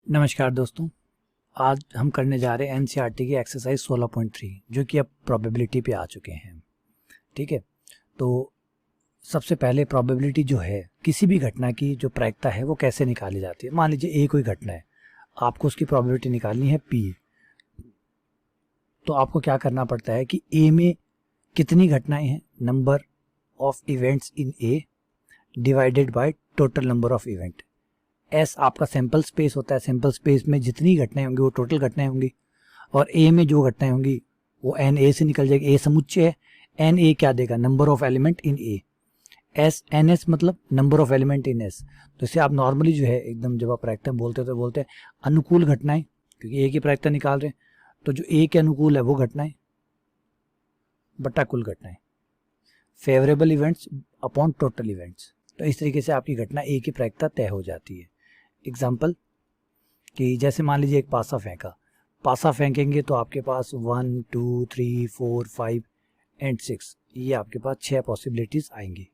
नमस्कार दोस्तों, आज हम करने जा रहे हैं एनसीईआरटी की एक्सरसाइज 16.3 जो कि अब प्रोबेबिलिटी पे आ चुके हैं। ठीक है, तो सबसे पहले प्रोबेबिलिटी जो है किसी भी घटना की जो प्रायिकता है वो कैसे निकाली जाती है। मान लीजिए ए कोई घटना है, आपको उसकी प्रोबेबिलिटी निकालनी है पी। तो आपको क्या करना पड़ता है कि ए में कितनी घटनाएं हैं, number of events in A divided by total number of event. S आपका सैंपल स्पेस होता है, सैंपल स्पेस में जितनी घटनाएं होंगी वो टोटल घटनाएं होंगी, और ए में जो घटनाएं होंगी वो एन ए से निकल जाएगी। ए समुच्चय है, एन ए क्या देगा, number of element in A. S n S मतलब number of element in S. तो इसे आप नॉर्मली जो है एकदम जब आप प्रायिकता बोलते हैं तो बोलते हैं अनुकूल घटनाएं, क्योंकि ए की प्रायिकता निकाल रहे हैं। तो जो ए के अनुकूल है वो घटनाएं बटा कुल घटनाएं, favourable events upon total events. तो इस तरीके से आपकी घटना ए की प्रायिकता तय हो जाती है। एग्जाम्पल कि जैसे मान लीजिए एक पासा फेंका, पासा फेंकेंगे तो आपके पास 1 2 3 4 5 एंड 6, ये आपके पास 6 पॉसिबिलिटीज आएंगी।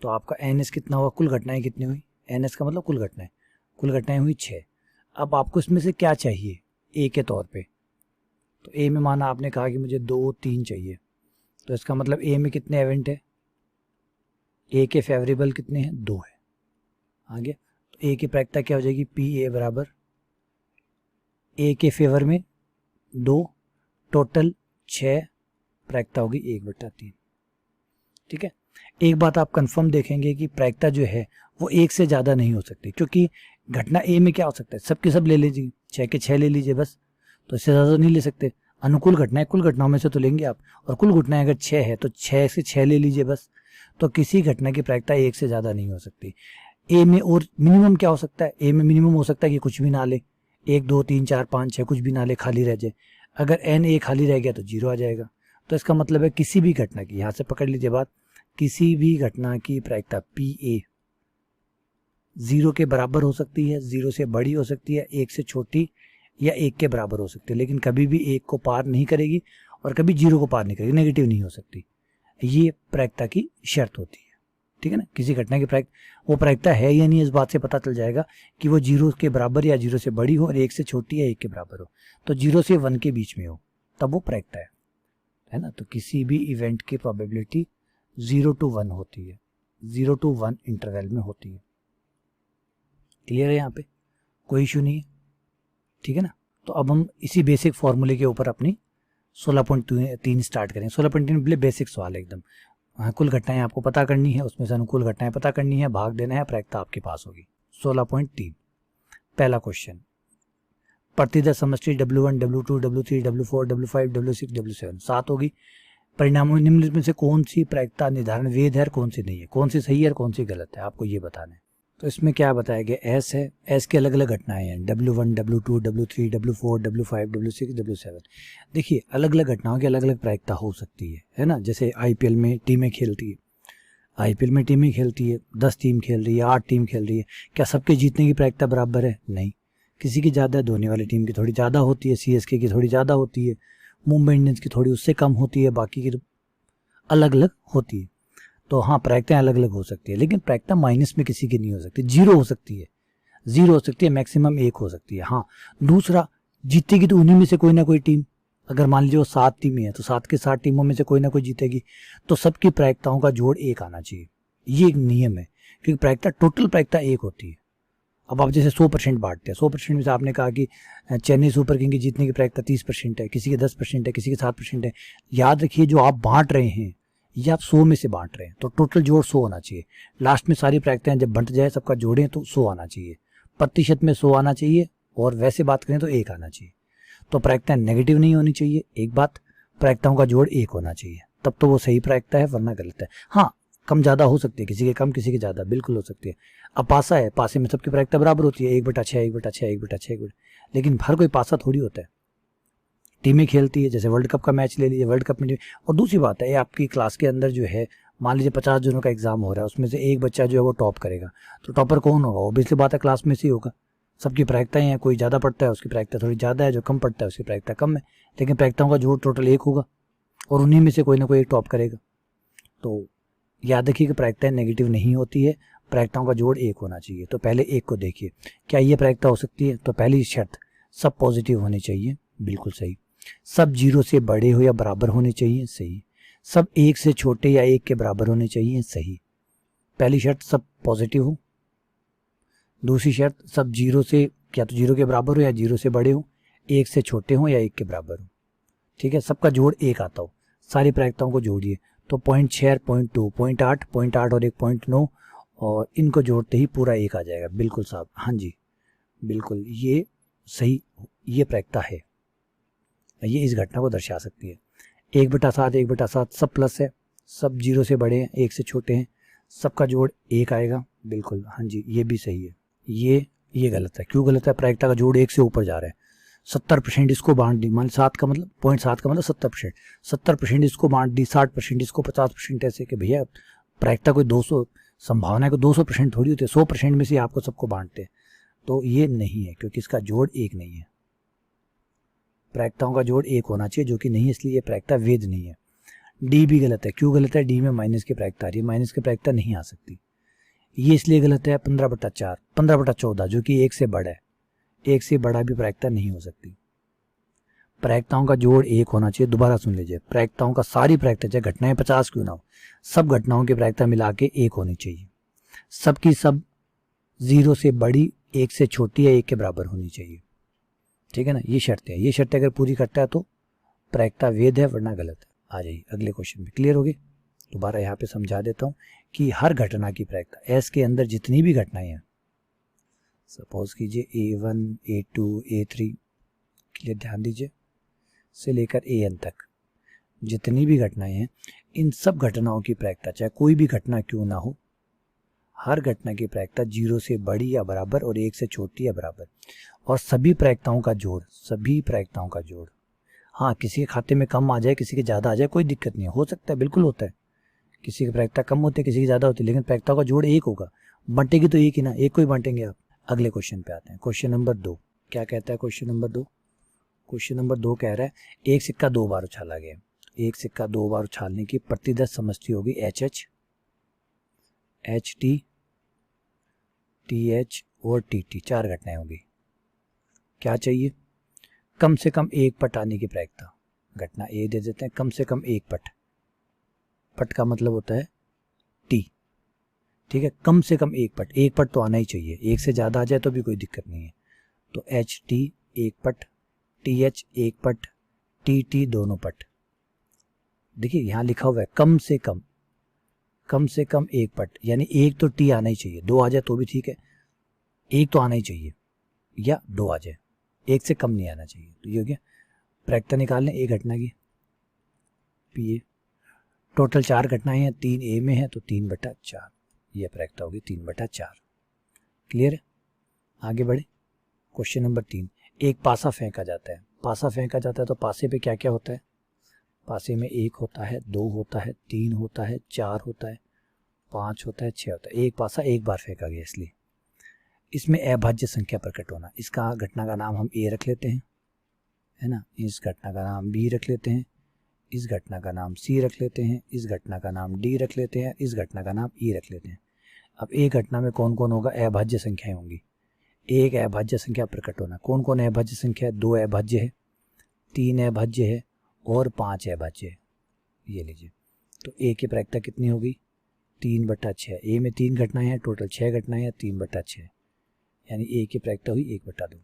तो आपका एन एस कितना हुआ, कुल घटनाएं कितनी हुई, एन एस का मतलब कुल घटनाएं हुई 6। अब आपको इसमें से क्या चाहिए ए के तौर पे। तो ए में माना आपने कहा कि मुझे 2 3 चाहिए, तो इसका मतलब ए में कितने इवेंट है, ए के फेवरेबल कितने हैं, 2 है। आगे तो ए की प्रायिकता क्या हो जाएगी, पी ए बराबर ए के फेवर में 2 टोटल 6, प्रायिकता होगी 1/3। ठीक है, एक बात आप कंफर्म देखेंगे कि प्रायिकता जो है वो 1 से ज़्यादा नहीं हो सकती, क्योंकि घटना ए में क्या हो सकता है, सबके सब ले लीजिए, 6 के 6 ले लीजिए बस, तो इससे ज़्यादा नहीं ले सकते। अनुकूल घटनाएं कुल घटनाओं में से तो लेंगे आप, और कुल घटनाएं अगर 6 है तो 6 से 6 ले लीजिए बस। तो किसी घटना की प्रायिकता 1 से ज़्यादा नहीं हो सकती। ए में और मिनिमम क्या हो सकता है, ए में मिनिमम हो सकता है कि कुछ भी ना ले, 1 2 3 4 5 6 कुछ भी ना ले, खाली रह जाए। अगर एन ए खाली रह गया तो 0 आ जाएगा। तो इसका मतलब है किसी भी घटना की, यहाँ से पकड़ लीजिए बात, किसी भी घटना की प्रायिकता पी ए 0 के बराबर हो सकती है, 0 से बड़ी हो सकती है, 1 से छोटी, या 1 के बराबर हो सकती है, लेकिन कभी भी 1 को पार नहीं करेगी और कभी 0 को पार नहीं करेगी, नेगेटिव नहीं हो सकती। ये प्रायिकता की शर्त होती है। ठीक है ना, किसी घटना की वो प्रायिकता है या नहीं, इस बात से पता चल जाएगा कि वो 0 के बराबर या 0 से बड़ी हो, और 1 से छोटी या 1 के बराबर हो। तो 0 से 1 के बीच में हो तब वो प्रायिकता है ना। तो किसी भी इवेंट की प्रोबेबिलिटी 0 to 1 होती है, 0 to 1 इंटरवल में होती है। क्लियर है, यहाँ पे कोई इशू नहीं है। ठीक है ना, तो अब हम इसी बेसिक फॉर्मूले के ऊपर अपनी 16.3 स्टार्ट करें। 16.3 बेसिक सवाल है एकदम। हाँ, कुल घटनाएं आपको पता करनी है, उसमें से अनुकूल घटनाएं पता करनी है, भाग देना है, प्रायिकता आपके पास होगी। 16.3 पहला क्वेश्चन, प्रतिदर समष्टि W1 W2 W3 W4 W5 W6 W7 7 होगी। परिणामों निम्नलिखित में से कौन सी प्रायिकता निर्धारण वेद है और कौन सी नहीं है, कौन सी सही है और कौन सी गलत है, आपको ये बताना है। तो इसमें क्या बताया गया, एस है, एस की अलग अलग घटनाएं हैं, W1 W2 W3 W4 W5 W6 W7। देखिए अलग अलग घटनाओं की अलग अलग प्रायिकता हो सकती है ना। जैसे आईपीएल में टीमें खेलती है, आईपीएल में टीमें खेलती है, 10 टीम खेल रही है, 8 टीम खेल रही है, क्या सबके जीतने की प्रायिकता बराबर है, नहीं, किसी की ज़्यादा है, धोनी वाली टीम की थोड़ी ज़्यादा होती है, सीएसके की थोड़ी ज़्यादा होती है, मुंबई इंडियंस की थोड़ी उससे कम होती है, बाकी की अलग अलग होती है। तो हाँ, प्रायिकताएं अलग अलग हो सकती है, लेकिन प्रायिकता माइनस में किसी की नहीं हो सकती, 0 हो सकती है, 0 हो सकती है, मैक्सिमम 1 हो सकती है। हाँ, दूसरा, जीतेगी तो उन्हीं में से कोई ना कोई टीम। अगर मान लीजिए वो 7 टीमें हैं तो 7 के 7 टीमों में से कोई ना कोई जीतेगी, तो सबकी प्रायिकताओं का जोड़ 1 आना चाहिए। ये एक नियम है, क्योंकि प्रायिकता टोटल प्रायिकता 1 होती है। अब आप जैसे 100% बांटते हैं, 100% में से आपने कहा कि चेन्नई सुपर किंग की जीतने की प्रायिकता 30% है, किसी के 10% है, किसी के 7% है। याद रखिए जो आप बांट रहे हैं ये आप 100 में से बांट रहे हैं, तो टोटल जोड़ 100 होना चाहिए। लास्ट में सारी प्रायिकताएं जब बंट जाए सबका जोड़ें तो 100 आना चाहिए, प्रतिशत में 100 आना चाहिए, और वैसे बात करें तो 1 आना चाहिए। तो प्रायिकताएं नेगेटिव नहीं होनी चाहिए, एक बात, प्रायिकताओं का जोड़ 1 होना चाहिए, तब तो वो सही प्रायिकता है, वरना गलत है। हाँ, कम ज़्यादा हो सकती है, किसी के कम किसी के ज़्यादा बिल्कुल हो सकती है। अब पासा है, पासे में सबकी प्रायिकता बराबर होती है, 1/6 1/6 1/6, लेकिन हर कोई पासा थोड़ी होता है, टीमें खेलती है। जैसे वर्ल्ड कप का मैच ले लीजिए, वर्ल्ड कप में, और दूसरी बात है आपकी क्लास के अंदर जो है, मान लीजिए 50 जनों का एग्जाम हो रहा है, उसमें से एक बच्चा जो है वो टॉप करेगा, तो टॉपर कौन होगा, ऑब्वियसली बात है क्लास में से ही होगा। सबकी प्रायिकताएं हैं, कोई ज़्यादा पढ़ता है उसकी प्रायिकता थोड़ी ज़्यादा है, जो कम पढ़ता है उसकी प्रायिकता कम है, लेकिन प्रायिकताओं का जोड़ टोटल 1 होगा, और उन्हीं में से कोई ना कोई एक टॉप करेगा। तो याद रखिए कि प्रायिकताएं नेगेटिव नहीं होती है, प्रायिकताओं का जोड़ 1 होना चाहिए। तो पहले 1 को देखिए, क्या ये प्रायिकता हो सकती है? तो पहली शर्त, सब पॉजिटिव होने चाहिए, बिल्कुल सही। सब 0 से बड़े हो या बराबर होने चाहिए, सही। सब 1 से छोटे या 1 के बराबर होने चाहिए, सही। पहली शर्त सब पॉजिटिव हो। दूसरी शर्त सब 0 से या तो 0 के बराबर हो या 0 से बड़े हो, 1 से छोटे हो या 1 के बराबर हो। ठीक है, सबका जोड़ 1 आता हो। सारी प्रायिकताओं को जोड़िए तो 0.6, 0.2, 0.8, 0.8 और 1.9, और इनको जोड़ते ही पूरा 1 आ जाएगा। बिल्कुल साहब, हाँ जी बिल्कुल, ये सही, ये प्रायिकता है, ये इस घटना को दर्शा सकती है। 1/7, 1/7 सब प्लस है, सब 0 से बड़े हैं, 1 से छोटे हैं, सबका जोड़ 1 आएगा। बिल्कुल हाँ जी, ये भी सही है। ये गलत है। क्यों गलत है? प्रायिकता का जोड़ 1 से ऊपर जा रहा है। 70% इसको बांट दी, मान 7 का मतलब 0.7 का मतलब 70%, 70% इसको बांट दी, 60% इसको, 50%, ऐसे कि भैया प्रायिकता कोई 200, संभावना है कोई 200% थोड़ी होती है, 100% में से आपको सबको बांटते हैं। तो ये नहीं है, क्योंकि इसका जोड़ 1 नहीं है। प्रायिकताओं का जोड़ 1 होना चाहिए, जो कि नहीं है, इसलिए ये प्रायिकता वैध नहीं है। डी भी गलत है। क्यों गलत है? डी में माइनस की प्रायिकता आ रही है, माइनस की प्रायिकता नहीं आ सकती। ये इसलिए गलत है 15/4, 15/14 जो कि 1 से बड़ा है, 1 से बड़ा भी प्रायिकता नहीं हो सकती। प्रायिकताओं का जोड़ 1 होना चाहिए। दोबारा सुन लीजिए, प्रायिकताओं का, सारी प्रायिकता, चाहे घटनाएं 50 क्यों ना हो, सब घटनाओं की प्रायिकता मिला के 1 होनी चाहिए। सबकी सब 0 से बड़ी, 1 से छोटी या 1 के बराबर होनी चाहिए। ठीक है ना, ये शर्तें हैं। ये शर्तें अगर पूरी करता है तो प्रायिकता वैध है, वरना गलत है। आ जाइए अगले क्वेश्चन में, क्लियर होगी? दोबारा यहाँ पे समझा देता हूँ कि हर घटना की प्रायिकता, एस के अंदर जितनी भी घटनाएं हैं, सपोज कीजिए A1, A2, A3, क्लियर, ध्यान दीजिए, से लेकर AN तक जितनी भी घटनाएं हैं, इन सब घटनाओं की प्रायिकता, चाहे कोई भी घटना क्यों ना हो, हर घटना की प्रायिकता 0 से बड़ी या बराबर और 1 से छोटी या बराबर, और सभी प्रायिकताओं का जोड़, सभी प्रायिकताओं का जोड़। हाँ, किसी के खाते में कम आ जाए, किसी के ज़्यादा आ जाए, कोई दिक्कत नहीं है, हो सकता है, बिल्कुल होता है। किसी की प्रायिकता कम होती है, किसी की ज़्यादा होती है, लेकिन प्रायिकताओं का जोड़ 1 होगा। बंटेगी तो 1 ही ना, 1 को ही बांटेंगे आप। अगले क्वेश्चन पे आते हैं, क्वेश्चन नंबर 2। क्या कहता है क्वेश्चन नंबर 2? क्वेश्चन नंबर 2 कह रहा है, एक सिक्का 2 बार उछाला गया। एक सिक्का 2 बार उछालने की प्रतिदश समष्टि होगी HH, HT, TH और TT, 4 घटनाएं होगी। क्या चाहिए? कम से कम 1 पट आने की प्रायिकता। घटना ए दे देते हैं, कम से कम 1 पट, पट का मतलब होता है T। ठीक है, कम से कम 1 पट, 1 पट तो आना ही चाहिए, 1 से ज़्यादा आ जाए तो भी कोई दिक्कत नहीं है। तो HT 1 पट, TH 1 पट, TT दोनों पट। देखिए यहाँ लिखा हुआ है कम से कम, कम से कम 1 पट, यानी 1 तो T आना ही चाहिए, 2 आ जाए तो भी ठीक है, 1 तो आना ही चाहिए, या 2 आ जाए, 1 से कम नहीं आना चाहिए। तो ये हो गया। प्रायिकता निकाल लें एक घटना की, PA। टोटल 4 घटनाएं हैं, 3 A में है, तो 3/4, यह प्रायिकता होगी 3/4। क्लियर है? आगे बढ़े, क्वेश्चन नंबर 3। एक पासा फेंका जाता है। पासा फेंका जाता है तो पासे पे क्या क्या होता है? पासे में 1 होता है, 2 होता है, 3 होता है, 4 होता है, 5 होता है, 6 होता है। एक पासा 1 बार फेंका गया, इसलिए इसमें अभाज्य संख्या प्रकट होना। इसका घटना का नाम हम A रख लेते हैं, है ना, इस घटना का नाम B रख लेते हैं, इस घटना का नाम C रख लेते हैं, इस घटना का नाम D रख लेते हैं, इस घटना का नाम E रख लेते हैं। अब एक घटना में कौन कौन होगा? अभाज्य संख्याएं होंगी। एक अभाज्य संख्या प्रकट होना। कौन कौन अभाज्य संख्या है? 2 अभाज्य है, 3 अभाज्य है और 5 अभाज्य है। ये लीजिए, तो ए की प्रायिकता कितनी होगी? 3/6। ए में 3 घटनाएं हैं, टोटल 6 घटनाएं हैं, 3/6, यानी ए की प्रायिकता हुई 1/2।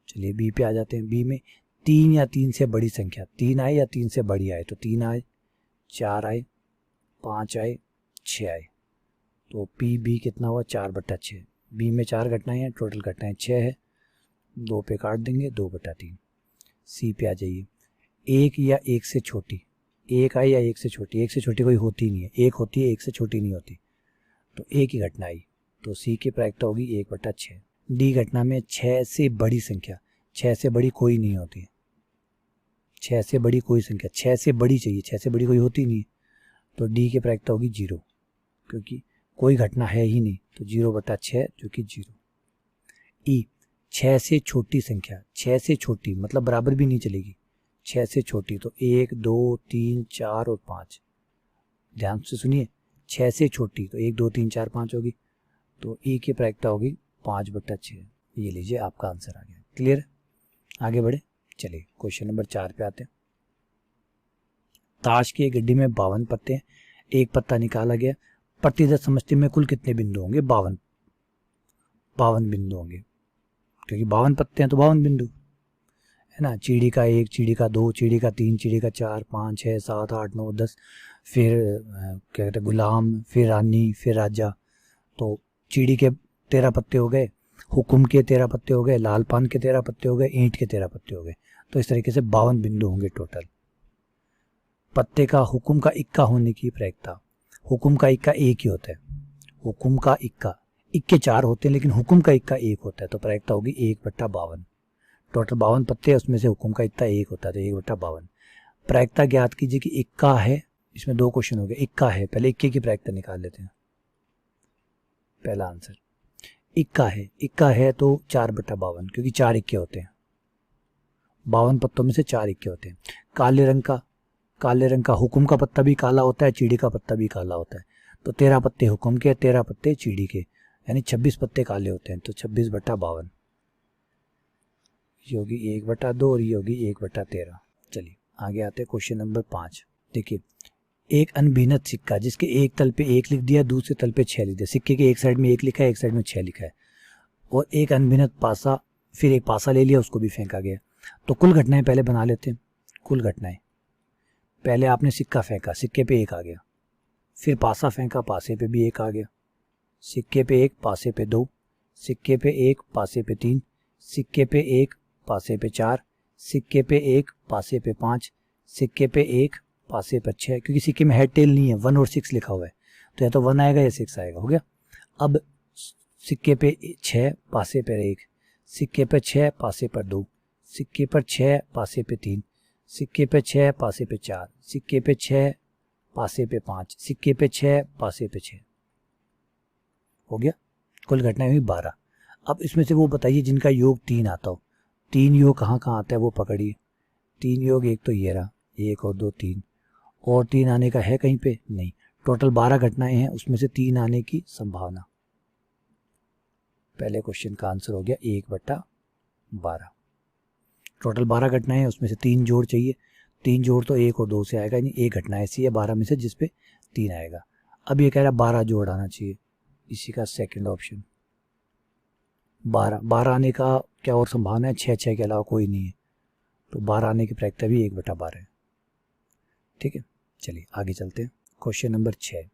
चलिए बी पे आ जाते हैं। बी में 3 या 3 से बड़ी संख्या, 3 आए या 3 से बड़ी आए, तो 3 आए, 4 आए, 5 आए, 6 आए, तो पी बी कितना हुआ? 4/6। बी में 4 घटनाएं हैं, टोटल घटनाएं 6 है, 2 पे काट देंगे, 2/3। सी पे आ जाइए, 1 या 1 से छोटी, 1 आई या 1 से छोटी, 1 से छोटी कोई होती नहीं है, 1 होती है, 1 से छोटी नहीं होती, तो एक ही घटना आई, तो सी की प्रायिकता होगी 1/6। डी घटना में 6 से बड़ी संख्या, 6 से बड़ी कोई नहीं होती, 6 से बड़ी कोई संख्या, 6 से बड़ी चाहिए, 6 से बड़ी कोई होती नहीं है, तो डी की प्रायिकता होगी 0, क्योंकि कोई घटना है ही नहीं, तो 0/6 जो कि 0। ई 6 से छोटी संख्या, 6 से छोटी मतलब बराबर भी नहीं चलेगी, 6 से छोटी, तो 1, 2, 3, 4 और 5। ध्यान से सुनिए, 6 से छोटी तो 1, 2, 3, 4, 5 होगी, तो ई की प्रायिकता होगी 5/6। ये लीजिए आपका आंसर आ गया। क्लियर? आगे बढ़े, चलिए क्वेश्चन नंबर 4 पे आते हैं। ताश की एक गड्डी में 52 पत्ते हैं, एक पत्ता निकाला गया, प्रति 10 समष्टि में कुल कितने बिंदु होंगे? 52 बिंदु होंगे, क्योंकि 52 पत्ते हैं तो 52 बिंदु है ना। चिड़ी का 1, चिड़ी का 2, चिड़ी का 3, चिड़ी का 4, 5, 6, 7, 8, 9, 10, फिर क्या कहते हैं गुलाम, फिर रानी, फिर राजा। तो चिड़ी के 13 पत्ते हो गए, हुकुम के 13 पत्ते हो गए, लाल पान के 13 पत्ते हो गए, ईंट के 13 पत्ते हो गए। तो इस तरीके से 52 बिंदु होंगे टोटल। पत्ते का हुकुम का इक्का होने की प्रायिकता, हुकुम का इक्का एक ही होता है, हुकुम का इक्का, इक्के 4 होते हैं लेकिन हुकुम का इक्का एक होता है, तो प्रायिकता होगी 1/52। टोटल 52 पत्ते हैं, उसमें से हुकुम का इक्का एक होता है, तो 1/52। प्रायिकता ज्ञात कीजिए कि इक्का है, इसमें 2 क्वेश्चन हो गए। इक्का है, पहले इक्के की प्रायिकता निकाल लेते हैं। पहला आंसर इक्का है तो 4/52, क्योंकि 4 इक्के होते हैं, 52 पत्तों में से 4 इक्के होते हैं। काले रंग का हुकुम का पत्ता भी काला होता है, चिड़ी का पत्ता भी काला होता है, तो 13 पत्ते हुकुम के, 13 पत्ते चिड़ी के, यानी 26 पत्ते काले होते हैं, तो 26/52। ये होगी 1/2 और ये होगी 1/13। चलिए आगे आते हैं क्वेश्चन नंबर 5। देखिए, एक अनभिन्नत सिक्का जिसके एक तल पे 1 लिख दिया, दूसरे तल पे 6 लिख दिया। सिक्के के एक साइड में 1 लिखा है, एक साइड में 6 लिखा है, और एक अनभिन्नत पासा, फिर एक पासा ले लिया, उसको भी फेंका गया। तो कुल घटनाएं पहले बना लेते हैं। कुल घटनाएं, पहले आपने सिक्का फेंका, सिक्के पे 1 आ गया, फिर पासा फेंका, पासे पे भी 1 आ गया, सिक्के पे 1, पासे पे 2, सिक्के पे 1, पासे पे 3, सिक्के पे 1, पासे पे 4, सिक्के पे 1, पासे पे 5, सिक्के पे 1, पासे पे 6, क्योंकि सिक्के में हेड टेल नहीं है, 1 और 6 लिखा हुआ है, तो या तो 1 आएगा या 6 आएगा। हो गया। अब सिक्के पे 6, पासे पे 1, सिक्के पे 6, पासे पर 2, सिक्के पर 6, पासे पे 3, सिक्के पे 6, पासे पे 4, सिक्के पे 6, पासे पे 5, सिक्के पे 6, पासे पे 6। हो गया। कुल घटनाएं हुई 12। अब इसमें से वो बताइए जिनका योग 3 आता हो। 3 योग कहाँ कहाँ आता है वो पकड़िए। 3 योग, एक तो ये रहा, 1 और 2 3, और 3 आने का है कहीं पे? नहीं। टोटल 12 घटनाएं हैं, उसमें से 3 आने की संभावना। पहले क्वेश्चन का आंसर हो गया 1/12। टोटल 12 घटनाएं हैं, उसमें से 3 जोड़ चाहिए। 3 जोड़ तो 1 और 2 से आएगा, यानी एक घटना ऐसी है 12 में से जिसपे 3 आएगा। अब ये कह रहा है 12 जोड़ आना चाहिए, इसी का सेकंड ऑप्शन। 12 आने का क्या और संभावना है? 6 के अलावा कोई नहीं है, तो 12 आने की प्रायिकता भी 1/12 है। ठीक है, चलिए आगे चलते हैं। Question number 6।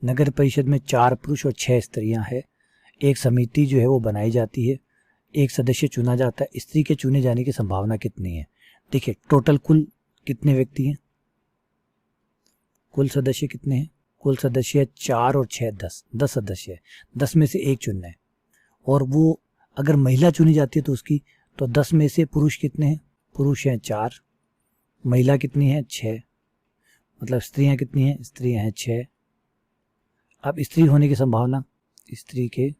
नगर परिषद में 4 पुरुष और 6 स्त्रियां हैं। एक समिति जो है वो बनाई जाती है, एक सदस्य चुना जाता है। स्त्री के चुने जाने की संभावना कितनी है? देखिए, टोटल कुल कितने व्यक्ति हैं? कुल सदस्य कितने हैं? कुल सदस्य 4 और 6 10 सदस्य है। 10 में से एक चुनना है, और वो अगर महिला चुनी जाती है तो उसकी, तो 10 में से पुरुष कितने हैं? पुरुष हैं 4, महिला कितनी है? 6, मतलब स्त्रियां कितनी हैं? स्त्रियां हैं 6। अब स्त्री होने की संभावना, स्त्री के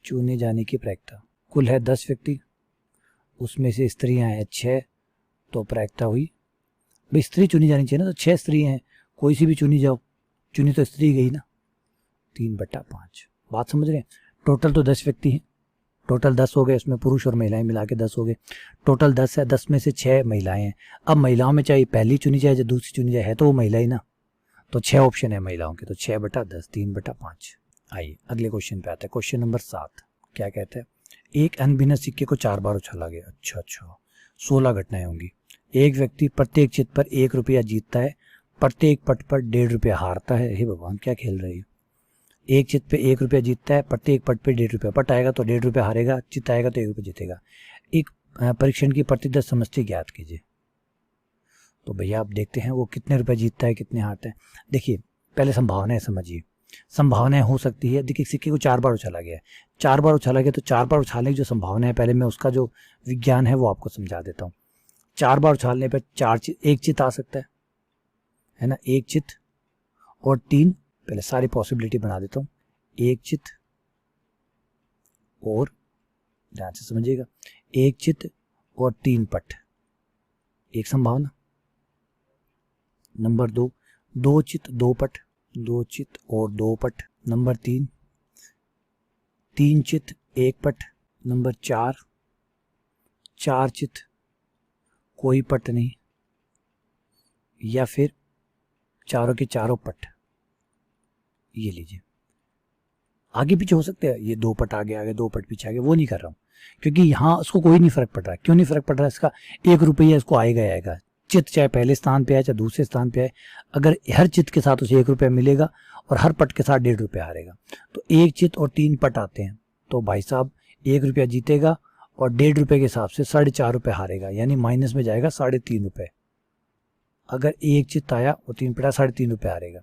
चुने जाने की प्रायिकता, कुल है 10 व्यक्ति, उसमें से स्त्रियां हैं 6, तो प्रायिकता हुई, भाई स्त्री चुनी जानी चाहिए ना, तो 6 स्त्री हैं, कोई सी भी चुनी जाओ, चुनी तो स्त्री गई ना, 3/5। बात समझ रहे हैं? टोटल तो 10 व्यक्ति हैं, टोटल 10 हो गए, उसमें पुरुष और महिलाएं मिला के 10 हो गए। टोटल 10 है, 10 में से 6 महिलाएं हैं। अब महिलाओं में चाहे पहली चुनी जाए या दूसरी चुनी जाए, है तो वो महिला ही ना, तो 6 ऑप्शन है महिलाओं के, तो 6/10, 3/5। आइए अगले क्वेश्चन पे आते हैं। क्वेश्चन नंबर 7 क्या कहता है? एक अनभिन्न सिक्के को 4 बार उछाला गया। अच्छा, 16 घटनाएं होंगी। एक व्यक्ति प्रत्येक चित पर 1 रुपया जीतता है, प्रत्येक पट पर 1.5 रुपया हारता है। हे भगवान, क्या खेल रही है? एक चित पे 1 रुपया जीतता है, प्रत्येक पट पे 1.5 रुपया, पट आएगा तो 1.5 रुपया हारेगा, चित आएगा तो 1 रुपया जीतेगा। एक परीक्षण की प्रति 10 समष्टि ज्ञात कीजिए। तो भैया आप देखते हैं वो कितने रुपए जीतता है, कितने हारता है। देखिए पहले संभावनाएं समझिए। संभावनाएं हो सकती है, देखिए सिक्के को 4 बार उछाला गया है, 4 बार उछाला गया, तो 4 बार उछालने की जो संभावना है, पहले मैं उसका जो विज्ञान है वो आपको समझा देता हूँ। 4 बार उछालने पर 1 चित आ सकता है ना, 1 चित और 3, पहले सारी पॉसिबिलिटी बना देता हूँ। 1 चित और, ध्यान से समझिएगा, 1 चित और 3 पट, एक संभावना। नंबर 2, 2 चित 2 पट, 2 चित और 2 पट। नंबर 3, 3 चित 1 पट, नंबर 4 चित कोई पट नहीं, या फिर चारों के चारों पट। ये लीजिए, आगे पीछे हो सकते हैं, ये 2 पट आगे 2 पट पीछे आगे, वो नहीं कर रहा हूँ क्योंकि यहाँ उसको कोई नहीं फर्क पड़ रहा है। क्यों नहीं फर्क पड़ रहा है? इसका 1 रुपया इसको आएगा। चित चाहे पहले स्थान पे आए चाहे दूसरे स्थान पे आए, अगर हर चित के साथ उसे 1 रुपया मिलेगा और हर पट के साथ 1.5 रुपया हारेगा। तो 1 चित और 3 पट आते हैं, तो भाई साहब 1 रुपया जीतेगा और 1.5 रुपये के हिसाब से 4.5 रुपये हारेगा, यानी माइनस में जाएगा 3.5 रुपये। अगर 1 चित आया और 3 पट आया, 3.5 रुपये हारेगा।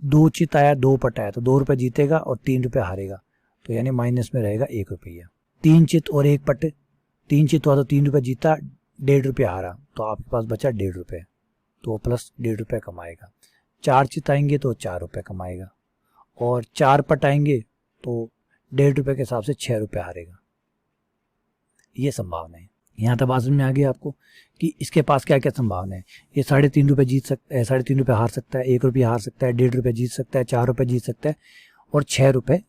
2 चित आया 2 पट आया तो 2 रुपये जीतेगा और 3 रुपये हारेगा, तो यानी माइनस में रहेगा 1 रुपया। 3 चित और 1 पट, 3 चित हुआ तो 3 रुपये जीता, 1.5 रुपया हारा, तो आपके पास बचा 1.5 रुपये, तो वो प्लस 1.5 रुपये कमाएगा। 4 चित आएंगे तो 4 रुपये कमाएगा, और 4 पट आएंगे तो 1.5 रुपये के हिसाब से 6 रुपये हारेगा। ये संभावना है। यहाँ तक बात में आ गया आपको कि इसके पास क्या क्या संभावना है। ये 3.5 रुपये जीत सकता है, 3.5 रुपये हार सकता है, 1 रुपया हार सकता है, 1.5 रुपये जीत सकता है, 4 रुपये जीत सकता है और 6 रुपये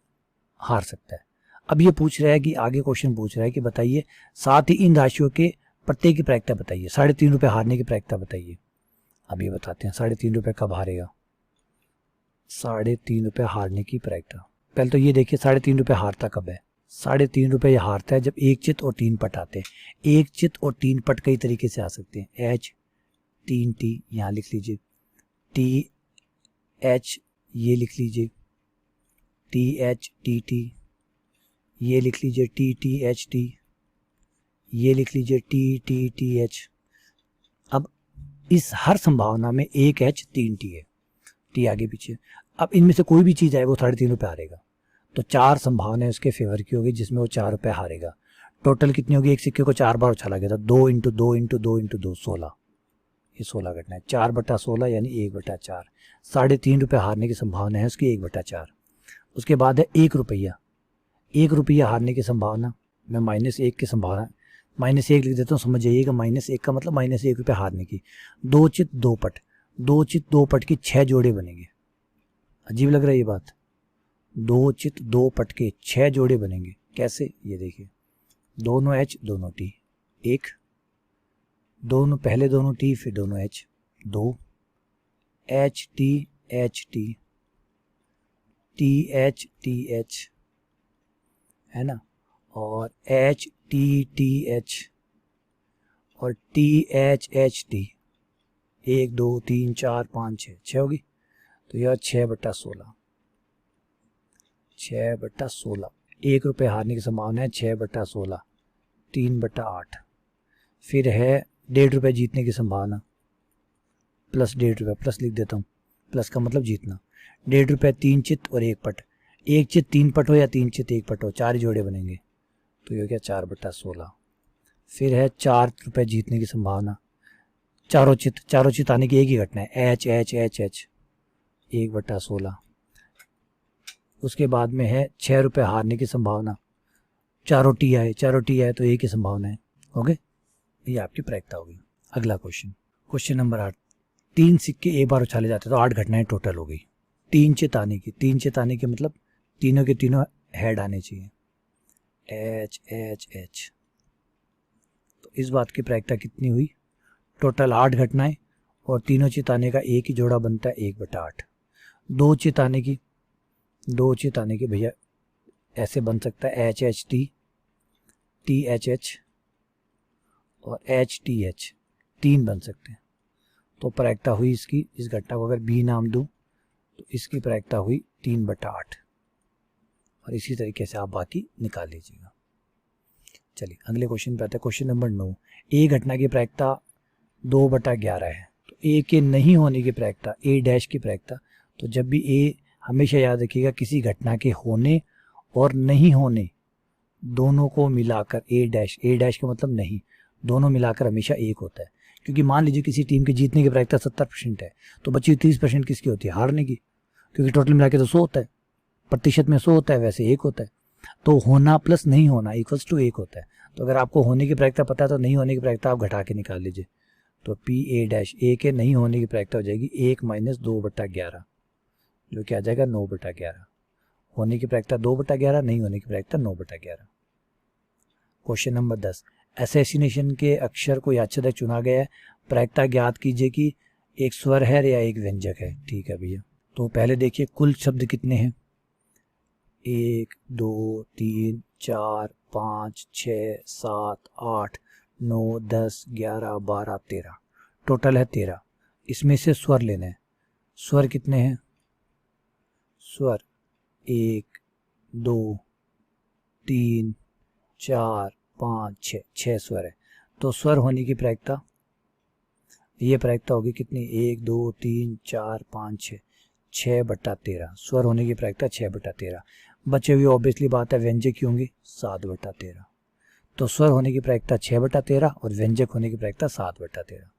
हार सकता है। अब ये पूछ रहा है कि आगे क्वेश्चन पूछ रहा है कि बताइए साथ ही इन राशियों के प्रत्येक की प्रायिकता बताइए, 3.5 रुपये हारने की प्रायिकता बताइए। अब ये बताते हैं 3.5 रुपये कब हारेगा। 3.5 रुपये हारने की प्रायिकता, पहले तो ये देखिए 3.5 रुपये हारता कब है। 3.5 रुपये हारता है जब 1 चित और 3 पट आते हैं। 1 चित और 3 पट कई तरीके से आ सकते हैं। H 3T यहाँ लिख लीजिए, TH ये लिख लीजिए, TH TT ये लिख लीजिए, TTHT ये लिख लीजिए, TTTH। अब इस हर संभावना में 1 H 3 T है, T आगे पीछे। अब इनमें से कोई भी चीज़ आए वो 3.5 रुपये हारेगा, तो 4 संभावनाएं उसके फेवर की होगी जिसमें वो 4 रुपये हारेगा। टोटल कितनी होगी? एक सिक्के को 4 बार उछाला गया था, 2 × 2 × 2 × 2 16, ये 16 घटना है। 4/16 यानी 1/4। 3.5 रुपये हारने की संभावना है उसकी 1/4। उसके बाद है 1 रुपया। 1 रुपया हारने की संभावना, मैं -1 की संभावना -1 लिख देता हूँ, समझ जाइएगा। -1 का मतलब -1 रुपये हारने की। 2 चित 2 पट, 2 चित 2 पट की 6 जोड़े बनेंगे। अजीब लग रहा है ये बात। 2 चित 2 पट के 6 जोड़े बनेंगे, कैसे? ये देखिए, दोनों H दोनों T, 1 दोनों, पहले दोनों T फिर दोनों H, 2 H T H T T H T H है ना, और H T T H और T H H T, 1 2 3 4 5 6, 6 होगी, तो यह 6/16, 6/16। 1 रुपये हारने की संभावना है 6/16, 3/8। फिर है 1.5 रुपये जीतने की संभावना, प्लस 1.5 रुपये, प्लस लिख देता हूँ, प्लस का मतलब जीतना। 1.5 रुपये 3 चित और 1 पट, 1 चित 3 पट हो या 3 चित 1 पट हो, 4 जोड़े बनेंगे, तो ये क्या 4/16। फिर है 4 रुपये जीतने की संभावना, चारों चित आने की एक ही घटना है, H H H H, 1/16। उसके बाद में है 6 रुपये हारने की संभावना, चारों टी आए तो एक ही संभावना है। ओके, ये आपकी प्रायिकता होगी। अगला क्वेश्चन नंबर 8। 3 सिक्के एक बार उछाले जाते तो 8 घटनाएं टोटल हो गई। 3 चित आने की मतलब तीनों के तीनों हेड आने चाहिए, H H H। तो इस बात की प्रायिकता कितनी हुई? टोटल 8 घटनाएं और तीनों चित आने का एक ही जोड़ा बनता है 1/8। 2 चित आने की भैया ऐसे बन सकता है H H T T H H और H T H, 3 बन सकते हैं। तो प्रायिकता हुई इसकी, इस घटना को अगर B नाम दूं तो इसकी प्रायिकता हुई 3/8, और इसी तरीके से आप बाकी निकाल लीजिएगा। चलिए अगले क्वेश्चन पे आते हैं। Question number 9। A घटना की प्रायिकता 2/11 है, तो A के नहीं होने की प्रायिकता, A डैश की प्रायिकता। तो जब भी A, हमेशा याद रखिएगा, किसी घटना के होने और नहीं होने दोनों को मिलाकर A डैश का मतलब नहीं, दोनों मिलाकर हमेशा 1 होता है। क्योंकि मान लीजिए किसी टीम के जीतने की प्रायिकता 70% है, तो बची 30% किसकी होती है? हारने की, क्योंकि टोटल मिला के तो 100 होता है, प्रतिशत में 100 होता है, वैसे 1 होता है। तो होना प्लस नहीं होना इक्वल्स टू 1 होता है। तो अगर आपको होने की प्रायिकता पता है तो नहीं होने की प्रायिकता आप घटा के निकाल लीजिए। तो PA डैश, A के नहीं होने की प्रायिकता हो जाएगी 1 - 2/11, जो कि आ जाएगा 9/11। होने की प्रायिकता 2/11, नहीं होने की प्रायिकता 9/11। क्वेश्चन नंबर 10, असैसिनेशन के अक्षर को यादच्छेदक चुना गया है, प्रायिकता ज्ञात कीजिए कि एक स्वर है या एक व्यंजक है। ठीक है भैया, तो पहले देखिए कुल शब्द कितने हैं, 1 2 3 4 5 6 7 8 9 10 11 12 13, टोटल है 13। इसमें से स्वर लेने हैं। स्वर कितने हैं, स्वर 1 2 3 4 5 6, 6 स्वर है। तो स्वर होने की प्रायिकता, ये प्रायिकता होगी कितनी, 1 2 3 4 5 6, 6/13। स्वर होने की प्रायिकता 6/13। बचे हुए ऑब्वियसली बात है व्यंजक की होंगी 7/13। तो स्वर होने की प्रायिकता 6/13 और व्यंजक होने की प्रायिकता 7/13,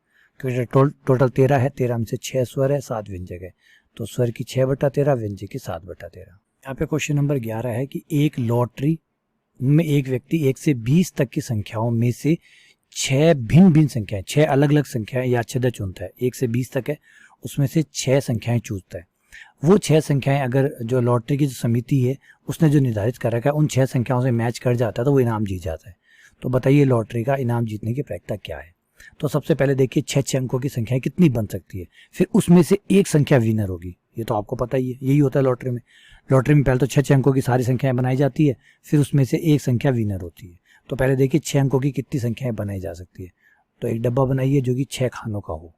क्योंकि टोटल 13 है, 13 में से 6 स्वर है, 7 व्यंजक है। तो स्वर की 6/13, व्यंजक की 7/13। यहाँ पे क्वेश्चन नंबर 11 है कि एक लॉटरी में एक व्यक्ति 1 से 20 तक की संख्याओं में से 6 भिन्न भिन्न संख्याएं, 6 अलग अलग संख्याएं यादच्छेदक चुनता है। 1 से 20 तक है, उसमें से 6 संख्याएं चूजता है। वो 6 संख्याएं अगर जो लॉटरी की जो समिति है उसने जो निर्धारित कर रखा है उन 6 संख्याओं से मैच कर जाता है तो वो इनाम जीत जाता है। तो बताइए लॉटरी का इनाम जीतने की प्रायिकता क्या है। तो सबसे पहले देखिए 6 अंकों की संख्या कितनी बन सकती है, फिर उसमें से एक संख्या विनर होगी। ये तो आपको पता ही है, यही होता है लॉटरी में। लॉटरी में पहले तो 6 अंकों की सारी संख्याएं बनाई जाती है, फिर उसमें से एक संख्या विनर होती है। तो पहले देखिए 6 अंकों की कितनी संख्याएं बनाई जा सकती है। तो एक डब्बा बनाइए जो कि 6 खानों का हो,